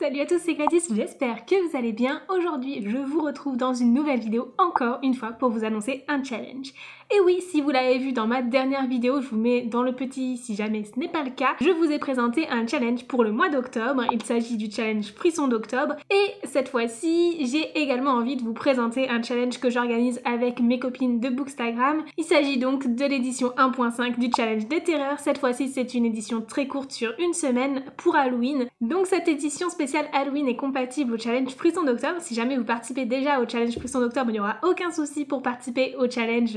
Salut à tous, c'est Gladys, j'espère que vous allez bien. Aujourd'hui, je vous retrouve dans une nouvelle vidéo, encore une fois, pour vous annoncer un challenge. Et oui, si vous l'avez vu dans ma dernière vidéo, je vous mets dans le petit si jamais ce n'est pas le cas, je vous ai présenté un challenge pour le mois d'octobre. Il s'agit du challenge Frisson d'octobre. Et cette fois-ci, j'ai également envie de vous présenter un challenge que j'organise avec mes copines de Bookstagram. Il s'agit donc de l'édition 1.5 du challenge des terreurs. Cette fois-ci, c'est une édition très courte sur une semaine pour Halloween. Donc cette édition spéciale Halloween est compatible au challenge Frisson d'octobre. Si jamais vous participez déjà au challenge Frisson d'octobre, il n'y aura aucun souci pour participer au challenge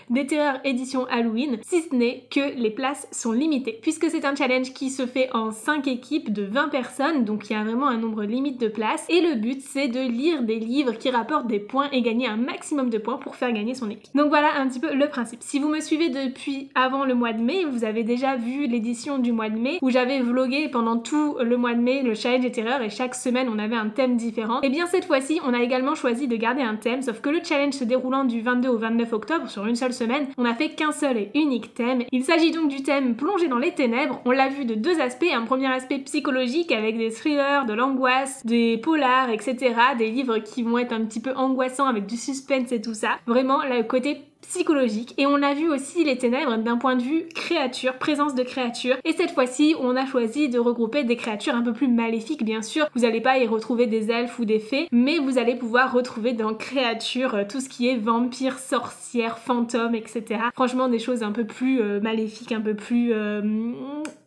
des terreurs édition Halloween, si ce n'est que les places sont limitées. Puisque c'est un challenge qui se fait en 5 équipes de 20 personnes, donc il y a vraiment un nombre limite de places. Et le but, c'est de lire des livres qui rapportent des points et gagner un maximum de points pour faire gagner son équipe. Donc voilà un petit peu le principe. Si vous me suivez depuis avant le mois de mai, vous avez déjà vu l'édition du mois de mai où j'avais vlogué pendant tout le mois de mai le challenge des terreurs et chaque semaine on avait un thème différent. Et bien cette fois-ci, on a également choisi de garder un thème, sauf que le challenge se déroulant du 22 au 29 octobre sur une seule semaine, on n'a fait qu'un seul et unique thème. Il s'agit donc du thème plongé dans les ténèbres. On l'a vu de deux aspects, un premier aspect psychologique avec des thrillers, de l'angoisse, des polars, etc. Des livres qui vont être un petit peu angoissants avec du suspense et tout ça. Vraiment le côté psychologique. Et on a vu aussi les ténèbres d'un point de vue créature, présence de créatures. Et cette fois-ci, on a choisi de regrouper des créatures un peu plus maléfiques, bien sûr. Vous n'allez pas y retrouver des elfes ou des fées, mais vous allez pouvoir retrouver dans créatures tout ce qui est vampires, sorcières, fantômes, etc. Franchement, des choses un peu plus maléfiques, un peu plus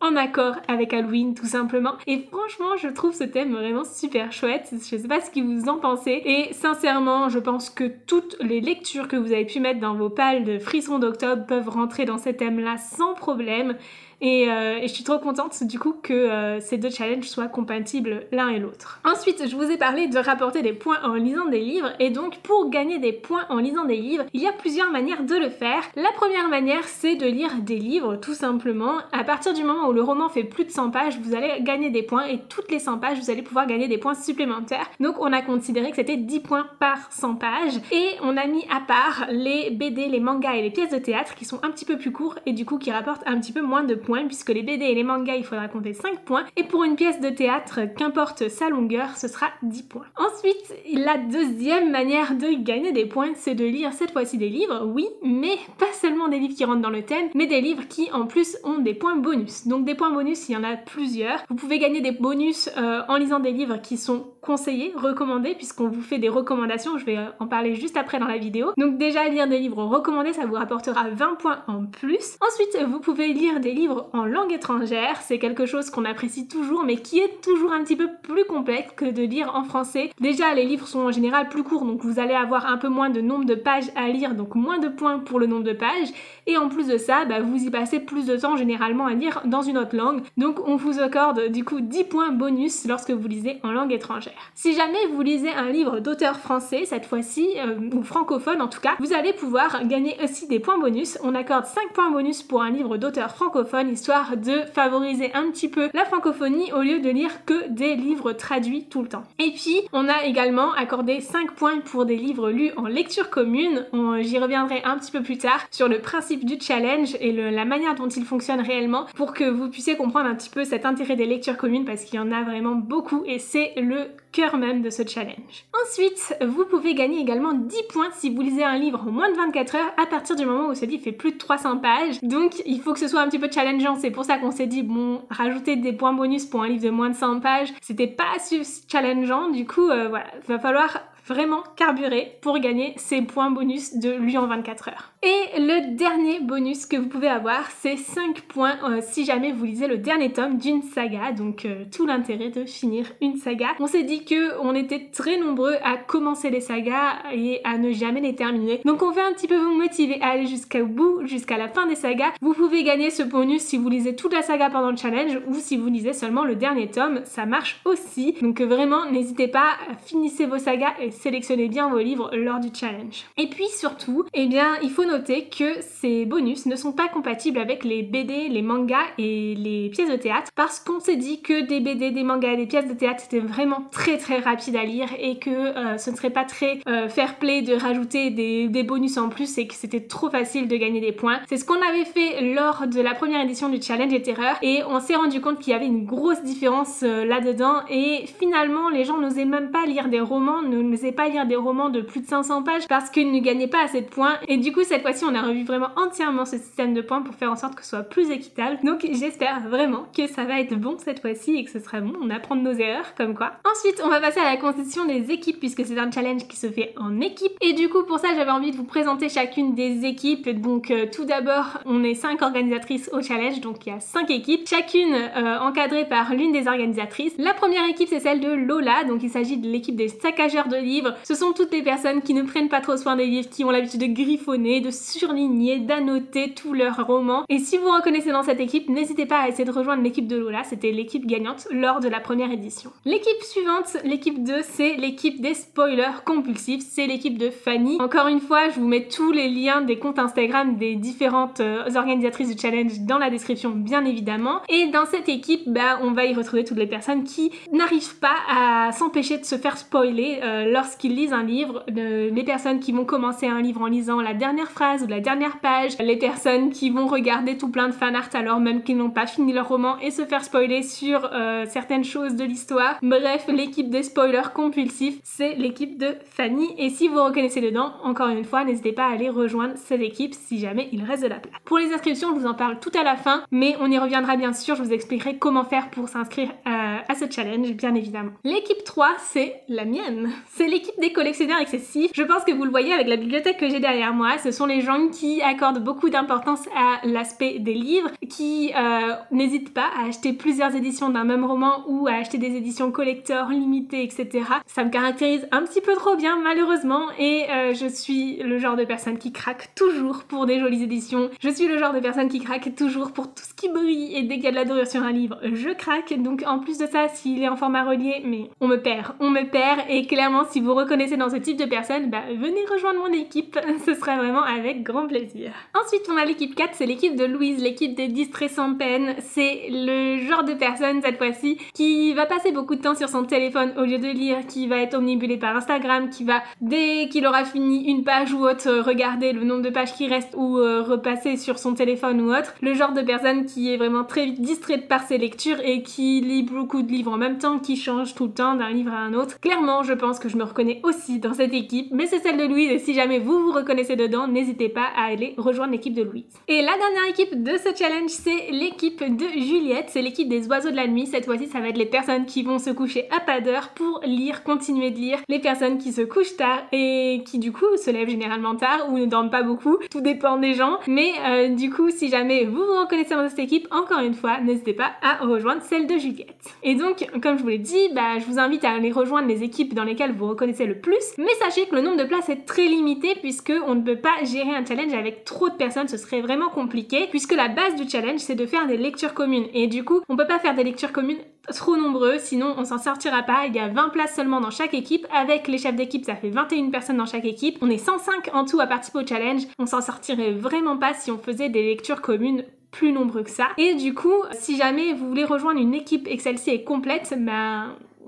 en accord avec Halloween, tout simplement. Et franchement, je trouve ce thème vraiment super chouette. Je sais pas ce que vous en pensez. Et sincèrement, je pense que toutes les lectures que vous avez pu mettre dans vos pales de Frisson d'octobre peuvent rentrer dans ces thèmes-là sans problème. Et je suis trop contente du coup que ces deux challenges soient compatibles l'un et l'autre. Ensuite, je vous ai parlé de rapporter des points en lisant des livres, et donc pour gagner des points en lisant des livres, il y a plusieurs manières de le faire. La première manière, c'est de lire des livres tout simplement. À partir du moment où le roman fait plus de 100 pages, vous allez gagner des points, et toutes les 100 pages, vous allez pouvoir gagner des points supplémentaires. Donc on a considéré que c'était 10 points par 100 pages, et on a mis à part les BD, les mangas et les pièces de théâtre qui sont un petit peu plus courts et du coup qui rapportent un petit peu moins de points, puisque les BD et les mangas, il faudra compter 5 points, et pour une pièce de théâtre, qu'importe sa longueur, ce sera 10 points. Ensuite, la deuxième manière de gagner des points, c'est de lire cette fois-ci des livres, oui, mais pas seulement des livres qui rentrent dans le thème, mais des livres qui en plus ont des points bonus. Donc des points bonus, il y en a plusieurs. Vous pouvez gagner des bonus en lisant des livres qui sont conseillés, recommandés, puisqu'on vous fait des recommandations, je vais en parler juste après dans la vidéo. Donc déjà, lire des livres recommandés, ça vous rapportera 20 points en plus. Ensuite, vous pouvez lire des livres en langue étrangère, c'est quelque chose qu'on apprécie toujours, mais qui est toujours un petit peu plus complexe que de lire en français. Déjà, les livres sont en général plus courts, donc vous allez avoir un peu moins de nombre de pages à lire, donc moins de points pour le nombre de pages, et en plus de ça, vous y passez plus de temps généralement à lire dans une autre langue, donc on vous accorde du coup 10 points bonus lorsque vous lisez en langue étrangère. Si jamais vous lisez un livre d'auteur français, cette fois-ci, ou francophone en tout cas, vous allez pouvoir gagner aussi des points bonus. On accorde 5 points bonus pour un livre d'auteur francophone, histoire de favoriser un petit peu la francophonie au lieu de lire que des livres traduits tout le temps. Et puis, on a également accordé 5 points pour des livres lus en lecture commune. J'y reviendrai un petit peu plus tard sur le principe du challenge et la manière dont il fonctionne réellement pour que vous puissiez comprendre un petit peu cet intérêt des lectures communes, parce qu'il y en a vraiment beaucoup et c'est le cœur même de ce challenge. Ensuite, vous pouvez gagner également 10 points si vous lisez un livre en moins de 24 heures à partir du moment où ce livre fait plus de 300 pages. Donc il faut que ce soit un petit peu challengeant, c'est pour ça qu'on s'est dit bon, rajouter des points bonus pour un livre de moins de 100 pages, c'était pas assez challengeant, du coup voilà, il va falloir vraiment carburer pour gagner ces points bonus de lu en 24 heures. Et le dernier bonus que vous pouvez avoir, c'est 5 points si jamais vous lisez le dernier tome d'une saga, donc tout l'intérêt de finir une saga. On s'est dit que on était très nombreux à commencer les sagas et à ne jamais les terminer, donc on veut un petit peu vous motiver à aller jusqu'au bout, jusqu'à la fin des sagas. Vous pouvez gagner ce bonus si vous lisez toute la saga pendant le challenge, ou si vous lisez seulement le dernier tome, ça marche aussi. Donc vraiment, n'hésitez pas, finissez vos sagas et sélectionnez bien vos livres lors du challenge. Et puis surtout, eh bien, il faut noter que ces bonus ne sont pas compatibles avec les BD, les mangas et les pièces de théâtre parce qu'on s'est dit que des BD, des mangas et des pièces de théâtre c'était vraiment très rapide à lire et que ce ne serait pas très fair play de rajouter des bonus en plus et que c'était trop facile de gagner des points. C'est ce qu'on avait fait lors de la première édition du challenge des terreurs et on s'est rendu compte qu'il y avait une grosse différence là-dedans et finalement les gens n'osaient même pas lire des romans, n'osaient pas lire des romans de plus de 500 pages parce qu'ils ne gagnaient pas assez de points et du coup cette fois-ci on a revu vraiment entièrement ce système de points pour faire en sorte que ce soit plus équitable. Donc j'espère vraiment que ça va être bon cette fois-ci et que ce sera bon, on apprend de nos erreurs comme quoi. Ensuite on va passer à la constitution des équipes puisque c'est un challenge qui se fait en équipe et du coup pour ça j'avais envie de vous présenter chacune des équipes. Donc tout d'abord on est 5 organisatrices au challenge, donc il y a 5 équipes, chacune encadrée par l'une des organisatrices. La première équipe c'est celle de Lola, donc il s'agit de l'équipe des saccageurs de livres. Ce sont toutes les personnes qui ne prennent pas trop soin des livres, qui ont l'habitude de griffonner, de surligner, d'annoter tous leurs romans. Et si vous reconnaissez dans cette équipe, n'hésitez pas à essayer de rejoindre l'équipe de Lola, c'était l'équipe gagnante lors de la première édition. L'équipe suivante, l'équipe 2, c'est l'équipe des spoilers compulsifs, c'est l'équipe de Fanny. Encore une fois, je vous mets tous les liens des comptes Instagram des différentes organisatrices du challenge dans la description bien évidemment. Et dans cette équipe, on va y retrouver toutes les personnes qui n'arrivent pas à s'empêcher de se faire spoiler lorsqu'ils lisent un livre, les personnes qui vont commencer un livre en lisant la dernière phrase ou la dernière page, les personnes qui vont regarder tout plein de fanart alors même qu'ils n'ont pas fini leur roman et se faire spoiler sur certaines choses de l'histoire. Bref, l'équipe des spoilers compulsifs, c'est l'équipe de Fanny et si vous reconnaissez dedans, encore une fois, n'hésitez pas à aller rejoindre cette équipe si jamais il reste de la place. Pour les inscriptions, je vous en parle tout à la fin, mais on y reviendra bien sûr, je vous expliquerai comment faire pour s'inscrire à ce challenge, bien évidemment. L'équipe 3, c'est la mienne. C'est l'équipe des collectionneurs excessifs. Je pense que vous le voyez avec la bibliothèque que j'ai derrière moi, ce sont les gens qui accordent beaucoup d'importance à l'aspect des livres, qui n'hésitent pas à acheter plusieurs éditions d'un même roman ou à acheter des éditions collector, limitées, etc. Ça me caractérise un petit peu trop bien malheureusement et je suis le genre de personne qui craque toujours pour des jolies éditions. Je suis le genre de personne qui craque toujours pour tout ce qui brille et dès qu'il y a de la dorure sur un livre, je craque. Donc en plus de ça, s'il est en format relié, mais on me perd et clairement si vous reconnaissez dans ce type de personne, venez rejoindre mon équipe, ce sera vraiment avec grand plaisir. Ensuite on a l'équipe 4, c'est l'équipe de Louise, l'équipe des distraits sans peine. C'est le genre de personne cette fois-ci qui va passer beaucoup de temps sur son téléphone au lieu de lire, qui va être omnibulé par Instagram, qui va dès qu'il aura fini une page ou autre regarder le nombre de pages qui restent ou repasser sur son téléphone ou autre. Le genre de personne qui est vraiment très vite distraite par ses lectures et qui lit beaucoup de livres en même temps, qui change tout le temps d'un livre à un autre. Clairement, je pense que je me reconnais aussi dans cette équipe, mais c'est celle de Louise et si jamais vous vous reconnaissez dedans, n'hésitez pas à aller rejoindre l'équipe de Louise. Et la dernière équipe de ce challenge, c'est l'équipe de Juliette, c'est l'équipe des oiseaux de la nuit. Cette fois-ci, ça va être les personnes qui vont se coucher à pas d'heure pour lire, continuer de lire, les personnes qui se couchent tard et qui du coup se lèvent généralement tard ou ne dorment pas beaucoup, tout dépend des gens, mais du coup si jamais vous vous reconnaissez dans cette équipe, encore une fois, n'hésitez pas à rejoindre celle de Juliette. Et donc, comme je vous l'ai dit, je vous invite à aller rejoindre les équipes dans lesquelles vous reconnaissez le plus, mais sachez que le nombre de places est très limité puisque on ne peut pas gérer un challenge avec trop de personnes, ce serait vraiment compliqué puisque la base du challenge c'est de faire des lectures communes et du coup on peut pas faire des lectures communes trop nombreux, sinon on s'en sortira pas. Il y a 20 places seulement dans chaque équipe, avec les chefs d'équipe ça fait 21 personnes dans chaque équipe, on est 105 en tout à participer au challenge, on s'en sortirait vraiment pas si on faisait des lectures communes plus nombreux que ça. Et du coup, si jamais vous voulez rejoindre une équipe et que celle-ci est complète,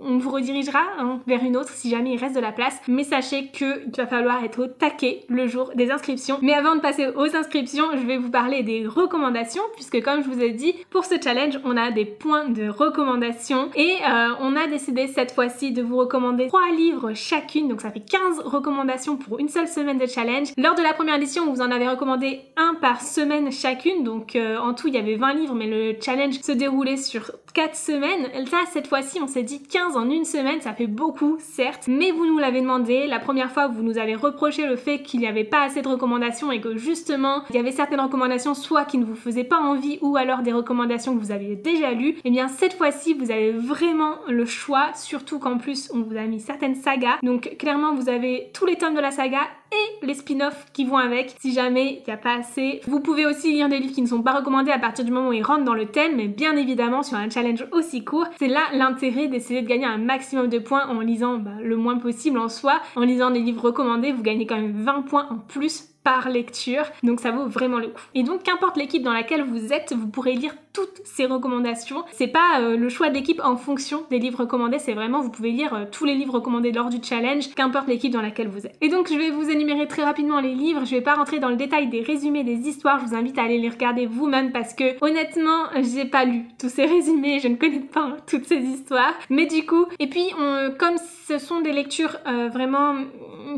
on vous redirigera vers une autre si jamais il reste de la place, mais sachez qu'il va falloir être au taquet le jour des inscriptions. Mais avant de passer aux inscriptions, je vais vous parler des recommandations puisque comme je vous ai dit, pour ce challenge, on a des points de recommandation et on a décidé cette fois-ci de vous recommander 3 livres chacune, donc ça fait 15 recommandations pour une seule semaine de challenge. Lors de la première édition, on vous en avait recommandé un par semaine chacune, donc en tout il y avait 20 livres, mais le challenge se déroulait sur 4 semaines. Là, cette fois-ci, on s'est dit 15 en une semaine, ça fait beaucoup, certes, mais vous nous l'avez demandé. La première fois, vous nous avez reproché le fait qu'il n'y avait pas assez de recommandations et que justement, il y avait certaines recommandations soit qui ne vous faisaient pas envie ou alors des recommandations que vous aviez déjà lues. Et bien, cette fois-ci, vous avez vraiment le choix, surtout qu'en plus, on vous a mis certaines sagas. Donc, clairement, vous avez tous les tomes de la saga et les spin-offs qui vont avec, si jamais il n'y a pas assez. Vous pouvez aussi lire des livres qui ne sont pas recommandés à partir du moment où ils rentrent dans le thème, mais bien évidemment, sur un challenge aussi court, c'est là l'intérêt d'essayer de gagner gagner un maximum de points en lisant le moins possible en soi. En lisant des livres recommandés, vous gagnez quand même 20 points en plus par lecture, donc ça vaut vraiment le coup. Et donc qu'importe l'équipe dans laquelle vous êtes, vous pourrez lire toutes ces recommandations. C'est pas le choix de l'équipe en fonction des livres recommandés, c'est vraiment vous pouvez lire tous les livres recommandés lors du challenge, qu'importe l'équipe dans laquelle vous êtes. Et donc je vais vous énumérer très rapidement les livres, je vais pas rentrer dans le détail des résumés des histoires, je vous invite à aller les regarder vous-même parce que honnêtement j'ai pas lu tous ces résumés, je ne connais pas toutes ces histoires, mais du coup, et puis comme ce sont des lectures vraiment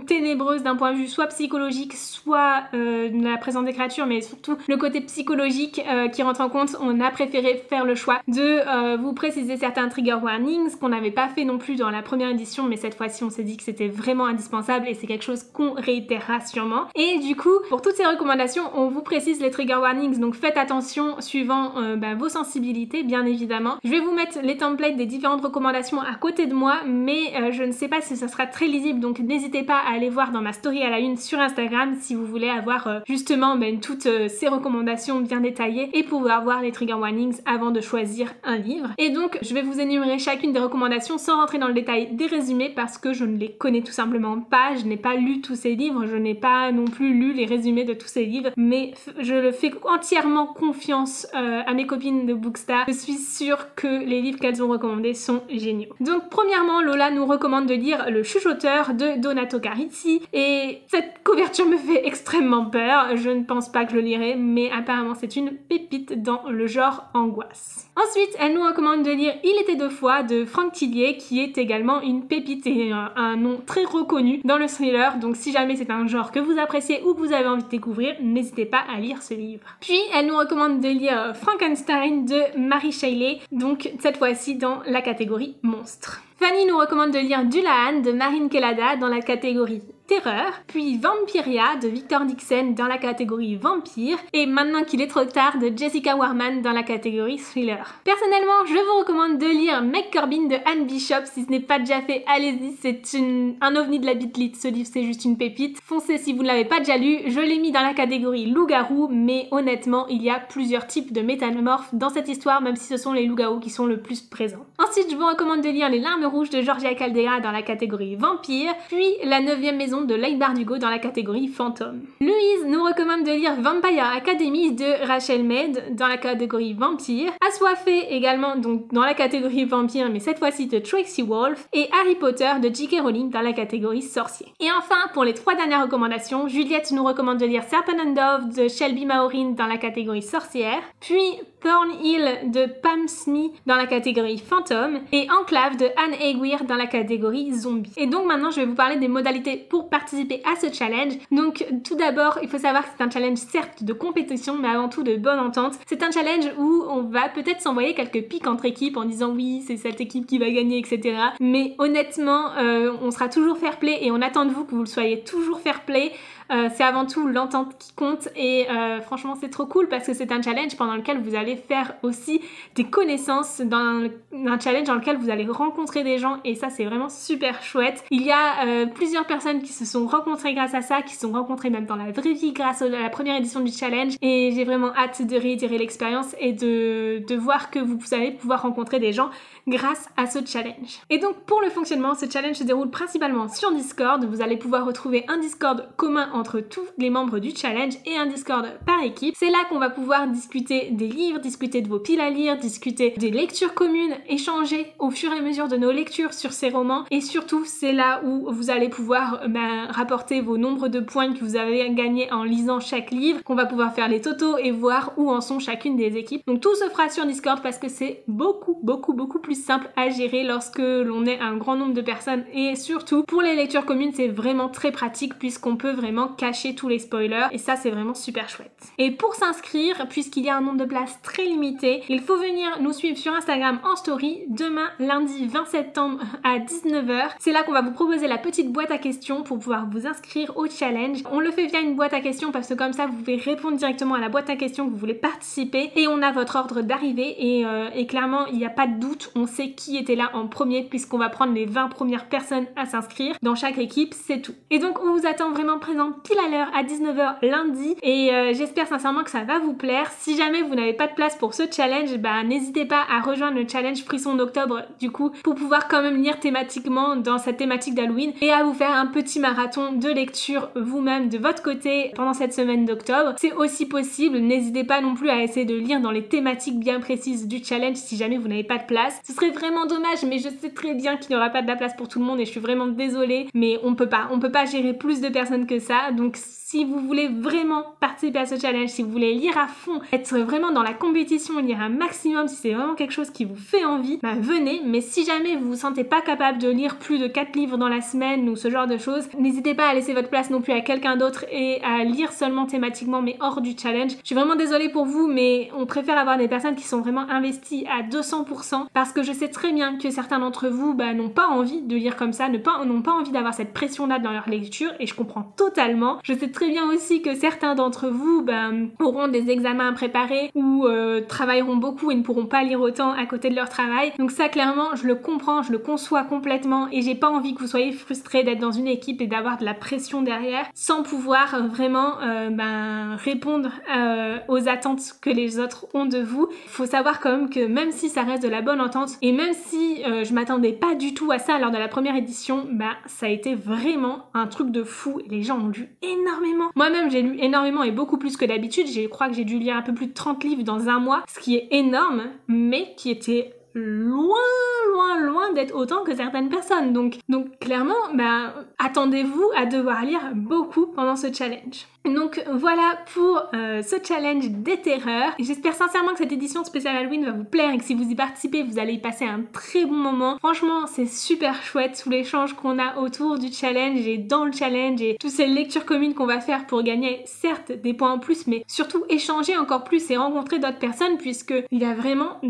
ténébreuses d'un point de vue soit psychologique, soit de la présence des créatures, mais surtout le côté psychologique qui rentre en compte, on a préféré faire le choix de vous préciser certains trigger warnings qu'on n'avait pas fait non plus dans la première édition, mais cette fois-ci on s'est dit que c'était vraiment indispensable et c'est quelque chose qu'on réitérera sûrement. Et du coup, pour toutes ces recommandations, on vous précise les trigger warnings, donc faites attention suivant vos sensibilités, bien évidemment. Je vais vous mettre les templates des différentes recommandations à côté de moi, mais je ne sais pas si ça sera très lisible, donc n'hésitez pas à aller voir dans ma story à la une sur Instagram si vous voulez avoir justement toutes ces recommandations bien détaillées et pouvoir voir les trigger warnings avant de choisir un livre. Et donc je vais vous énumérer chacune des recommandations sans rentrer dans le détail des résumés parce que je ne les connais tout simplement pas, je n'ai pas lu tous ces livres, je n'ai pas non plus lu les résumés de tous ces livres, mais je le fais entièrement confiance à mes copines de Bookstar. Je suis sûre que les livres qu'elles ont recommandés sont géniaux. Donc premièrement, Lola nous recommande de lire Le Chuchoteur de Donato Carrisi et cette couverture me fait extrêmement peur, je ne pense pas que je le lirai, mais apparemment c'est une pépite dans le genre angoisse. Ensuite, elle nous recommande de lire Il était deux fois de Franck Tillier qui est également une pépite et un nom très reconnu dans le thriller, donc si jamais c'est un genre que vous appréciez ou que vous avez envie de découvrir, n'hésitez pas à lire ce livre. Puis elle nous recommande de lire Frankenstein de Mary Shelley, donc cette fois-ci dans la catégorie monstre. Fanny nous recommande de lire Dullahan de Marine Kellada dans la catégorie terreur, puis Vampiria de Victor Dixon dans la catégorie vampire, et Maintenant qu'il est trop tard de Jessica Warman dans la catégorie thriller. Personnellement, je vous recommande de lire Meg Corbin de Anne Bishop, si ce n'est pas déjà fait, allez-y, c'est un ovni de la bitlit, ce livre c'est juste une pépite. Foncez si vous ne l'avez pas déjà lu, je l'ai mis dans la catégorie loup-garou, mais honnêtement, il y a plusieurs types de métamorphes dans cette histoire, même si ce sont les loups-garous qui sont le plus présents. Ensuite, je vous recommande de lire Les Larmes rouges de Georgia Caldera dans la catégorie vampire, puis La 9e maison de Leigh Bardugo dans la catégorie fantôme. Louise nous recommande de lire Vampire Academy de Rachel Mead dans la catégorie vampire, Assoiffé également donc dans la catégorie vampire mais cette fois-ci de Tracy Wolf, et Harry Potter de J.K. Rowling dans la catégorie sorcier. Et enfin, pour les 3 dernières recommandations, Juliette nous recommande de lire Serpent and Dove de Shelby Maureen dans la catégorie sorcière, puis Thornhill de Pam Smith dans la catégorie fantôme et Enclave de Anne Aguirre dans la catégorie zombie. Et donc maintenant je vais vous parler des modalités pour participer à ce challenge. Donc tout d'abord il faut savoir que c'est un challenge certes de compétition mais avant tout de bonne entente. C'est un challenge où on va peut-être s'envoyer quelques pics entre équipes en disant oui c'est cette équipe qui va gagner etc. Mais honnêtement on sera toujours fair play et on attend de vous que vous le soyez toujours fair play. C'est avant tout l'entente qui compte et franchement c'est trop cool parce que c'est un challenge pendant lequel vous allez faire aussi des connaissances, dans un challenge dans lequel vous allez rencontrer des gens et ça c'est vraiment super chouette. Il y a plusieurs personnes qui se sont rencontrées grâce à ça, qui se sont rencontrées même dans la vraie vie grâce à la première édition du challenge et j'ai vraiment hâte de réitérer l'expérience et de voir que vous allez pouvoir rencontrer des gens grâce à ce challenge. Et donc pour le fonctionnement, ce challenge se déroule principalement sur Discord. Vous allez pouvoir retrouver un Discord commun entre tous les membres du challenge et un Discord par équipe. C'est là qu'on va pouvoir discuter des livres, discuter de vos piles à lire, discuter des lectures communes, échanger au fur et à mesure de nos lectures sur ces romans et surtout c'est là où vous allez pouvoir rapporter vos nombres de points que vous avez gagnés en lisant chaque livre, qu'on va pouvoir faire les totaux et voir où en sont chacune des équipes. Donc tout se fera sur Discord parce que c'est beaucoup plus simple à gérer lorsque l'on est un grand nombre de personnes et surtout pour les lectures communes c'est vraiment très pratique puisqu'on peut vraiment cacher tous les spoilers et ça c'est vraiment super chouette. Et pour s'inscrire, puisqu'il y a un nombre de places très limité, il faut venir nous suivre sur Instagram en story demain lundi 20 septembre à 19h. C'est là qu'on va vous proposer la petite boîte à questions pour pouvoir vous inscrire au challenge. On le fait via une boîte à questions parce que comme ça vous pouvez répondre directement à la boîte à questions que vous voulez participer et on a votre ordre d'arrivée et clairement il n'y a pas de doute, on sait qui était là en premier puisqu'on va prendre les 20 premières personnes à s'inscrire. Dans chaque équipe, c'est tout. Et donc on vous attend vraiment présent exactement pile à l'heure à 19h lundi et j'espère sincèrement que ça va vous plaire. Si jamais vous n'avez pas de place pour ce challenge, bah n'hésitez pas à rejoindre le challenge Frisson d'octobre du coup pour pouvoir quand même lire thématiquement dans cette thématique d'Halloween et à vous faire un petit marathon de lecture vous-même de votre côté pendant cette semaine d'octobre. C'est aussi possible, n'hésitez pas non plus à essayer de lire dans les thématiques bien précises du challenge si jamais vous n'avez pas de place. Ce serait vraiment dommage, mais je sais très bien qu'il n'y aura pas de la place pour tout le monde et je suis vraiment désolée, mais on peut pas gérer plus de personnes que ça. Donc si vous voulez vraiment participer à ce challenge, si vous voulez lire à fond, être vraiment dans la compétition, lire un maximum, si c'est vraiment quelque chose qui vous fait envie, bah venez. Mais si jamais vous vous sentez pas capable de lire plus de 4 livres dans la semaine ou ce genre de choses, n'hésitez pas à laisser votre place non plus à quelqu'un d'autre et à lire seulement thématiquement mais hors du challenge. Je suis vraiment désolée pour vous, mais on préfère avoir des personnes qui sont vraiment investies à 200% parce que je sais très bien que certains d'entre vous n'ont pas envie de lire comme ça, n'ont pas envie d'avoir cette pression-là dans leur lecture et je comprends totalement. Je sais très bien aussi que certains d'entre vous auront des examens à préparer ou travailleront beaucoup et ne pourront pas lire autant à côté de leur travail. Donc ça clairement je le comprends, je le conçois complètement et j'ai pas envie que vous soyez frustrés d'être dans une équipe et d'avoir de la pression derrière sans pouvoir vraiment répondre aux attentes que les autres ont de vous. Il faut savoir quand même que même si ça reste de la bonne entente et même si je m'attendais pas du tout à ça lors de la première édition, ça a été vraiment un truc de fou. Les gens ont lu énormément. Moi-même j'ai lu énormément et beaucoup plus que d'habitude. Je crois que j'ai dû lire un peu plus de 30 livres dans un mois, ce qui est énorme, mais qui était loin d'être autant que certaines personnes. Donc clairement, attendez-vous à devoir lire beaucoup pendant ce challenge. Donc voilà pour ce challenge des terreurs. J'espère sincèrement que cette édition spéciale Halloween va vous plaire et que si vous y participez, vous allez y passer un très bon moment. Franchement, c'est super chouette tout l'échange qu'on a autour du challenge et dans le challenge et toutes ces lectures communes qu'on va faire pour gagner certes des points en plus, mais surtout échanger encore plus et rencontrer d'autres personnes puisque il y a vraiment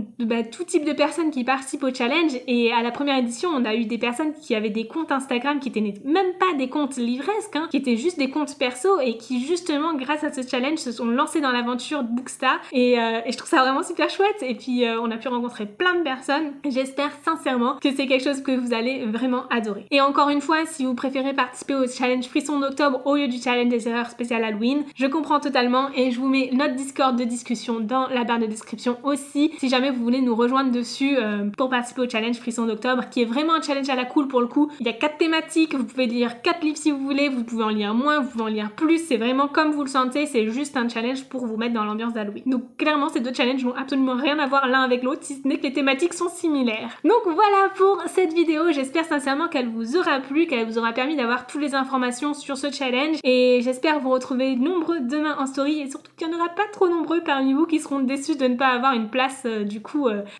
tout type de personnes qui participent au challenge et à la première édition, on a eu des personnes qui avaient des comptes Instagram qui étaient même pas des comptes livresques, qui étaient juste des comptes perso et qui justement grâce à ce challenge se sont lancés dans l'aventure de Bookstar et je trouve ça vraiment super chouette et puis on a pu rencontrer plein de personnes. J'espère sincèrement que c'est quelque chose que vous allez vraiment adorer. Et encore une fois, si vous préférez participer au challenge Frisson d'octobre au lieu du challenge des erreurs spéciales Halloween, je comprends totalement et je vous mets notre Discord de discussion dans la barre de description aussi si jamais vous voulez nous rejoindre dessus pour participer au challenge Frisson d'octobre qui est vraiment un challenge à la cool pour le coup. Il y a 4 thématiques, vous pouvez lire 4 livres si vous voulez, vous pouvez en lire moins, vous pouvez en lire plus, c'est vraiment comme vous le sentez, c'est juste un challenge pour vous mettre dans l'ambiance d'Halloween. Donc clairement ces deux challenges n'ont absolument rien à voir l'un avec l'autre si ce n'est que les thématiques sont similaires. Donc voilà pour cette vidéo, j'espère sincèrement qu'elle vous aura plu, qu'elle vous aura permis d'avoir toutes les informations sur ce challenge et j'espère vous retrouver nombreux demain en story et surtout qu'il n'y en aura pas trop nombreux parmi vous qui seront déçus de ne pas avoir une place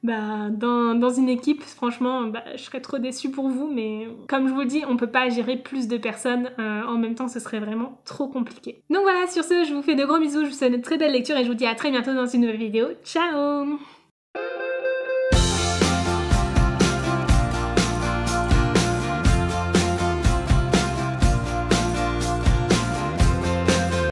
dans une équipe. Franchement je serais trop déçue pour vous, mais comme je vous le dis, on peut pas gérer plus de personnes en même temps, ce serait vraiment trop compliqué. Donc voilà, sur ce, je vous fais de gros bisous, je vous souhaite une très belle lecture et je vous dis à très bientôt dans une nouvelle vidéo. Ciao!